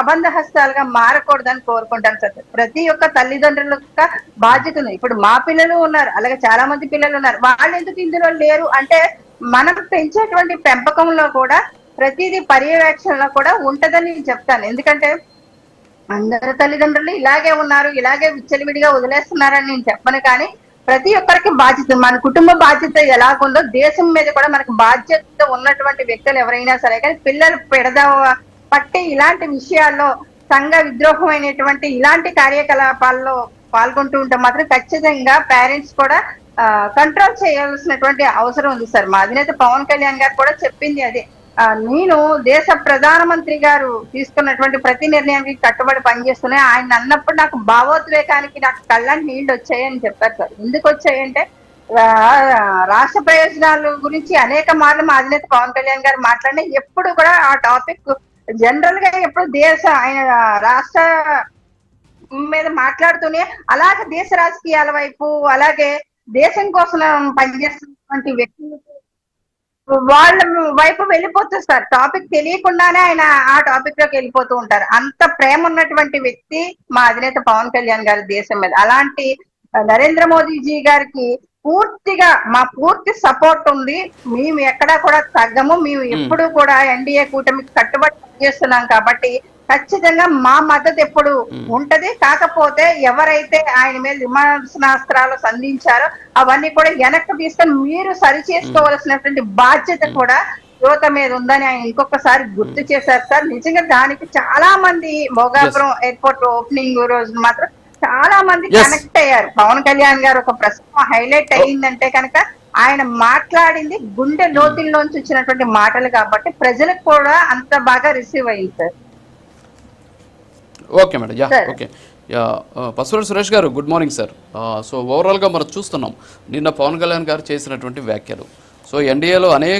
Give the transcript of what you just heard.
అబంధ హస్తాలుగా మారకూడదని కోరుకుంటాను సార్. ప్రతి ఒక్క తల్లిదండ్రుల యొక్క బాధ్యత ఉంది. ఇప్పుడు మా పిల్లలు ఉన్నారు, అలాగే చాలా మంది పిల్లలు ఉన్నారు. వాళ్ళు ఎందుకు ఇందులో లేరు అంటే మనం పెంచేటువంటి పెంపకంలో కూడా ప్రతిదీ పర్యవేక్షణలో కూడా ఉంటదని నేను చెప్తాను. ఎందుకంటే అందరు తల్లిదండ్రులు ఇలాగే ఉన్నారు, ఇలాగే విచ్చలవిడిగా వదిలేస్తున్నారని నేను చెప్పను. కానీ ప్రతి ఒక్కరికి బాధ్యత, మన కుటుంబ బాధ్యత ఎలాగుందో దేశం మీద కూడా మనకు బాధ్యత ఉన్నటువంటి వ్యక్తులు ఎవరైనా సరే. కానీ పిల్లలు పట్టి ఇలాంటి విషయాల్లో సంఘ విద్రోహమైనటువంటి ఇలాంటి కార్యకలాపాల్లో పాల్గొంటూ ఉంటే మాత్రం ఖచ్చితంగా పేరెంట్స్ కూడా కంట్రోల్ చేయాల్సినటువంటి అవసరం ఉంది సార్. మా అధినేత పవన్ కళ్యాణ్ గారు కూడా చెప్పింది అదే. నేను దేశ ప్రధానమంత్రి గారు తీసుకున్నటువంటి ప్రతి నిర్ణయానికి కట్టుబడి పనిచేస్తున్నాయి. ఆయన అన్నప్పుడు నాకు భావోద్వేగానికి నాకు కళ్ళంటి నీళ్లు వచ్చాయని చెప్పారు సార్. ఎందుకు వచ్చాయంటే రాష్ట్ర ప్రయోజనాల గురించి అనేక మార్లు మా అధినేత పవన్ కళ్యాణ్ గారు మాట్లాడిన ఎప్పుడు కూడా ఆ టాపిక్ జనరల్ గా ఎప్పుడు ఆయన రాష్ట్ర మీద మాట్లాడుతూనే అలాగే దేశ రాజకీయాల వైపు, అలాగే దేశం కోసం పనిచేస్తున్నటువంటి వ్యక్తులు వాళ్ళ వైపు వెళ్ళిపోతుంది సార్. టాపిక్ తెలియకుండానే ఆయన ఆ టాపిక్ లోకి వెళ్ళిపోతూ ఉంటారు. అంత ప్రేమ ఉన్నటువంటి వ్యక్తి మా అధినేత పవన్ కళ్యాణ్ గారి దేశం మీద. అలాంటి నరేంద్ర మోదీజీ గారికి పూర్తిగా మా పూర్తి సపోర్ట్ ఉంది. మేము ఎక్కడా కూడా తగ్గము. మేము ఎప్పుడు కూడా ఎన్డీఏ కూటమికి కట్టుబడి చేస్తున్నాం కాబట్టి ఖచ్చితంగా మా మద్దతు ఎప్పుడు ఉంటది. కాకపోతే ఎవరైతే ఆయన మీద విమర్శనాస్త్రాలు సంధించారో అవన్నీ కూడా వెనక్కి తీసుకొని మీరు సరి చేసుకోవాల్సినటువంటి బాధ్యత కూడా యువత మీద ఉందని ఆయన ఇంకొకసారి గుర్తు చేశారు సార్. నిజంగా దానికి చాలా మంది భోగాపురం ఎయిర్పోర్ట్ ఓపెనింగ్ రోజు మాత్రం చాలా మంది కనెక్ట్ అయ్యారు. పవన్ కళ్యాణ్ గారు ఒక ప్రశ్న హైలైట్ అయ్యిందంటే కనుక ఆయన మాట్లాడింది గుండె లోతుల్లోంచి వచ్చినటువంటి మాటలు కాబట్టి ప్రజలకు కూడా అంత బాగా రిసీవ్ అయ్యింది sir. Okay madam, yeah okay. Pasupuleti Suresh గారు గుడ్ మార్నింగ్ సార్. సో ఓవరాల్గా మనం చూస్తున్నాం నిన్న పవన్ కళ్యాణ్ గారు చేసినటువంటి వ్యాఖ్యలు. సో ఎన్డీఏలో అనేక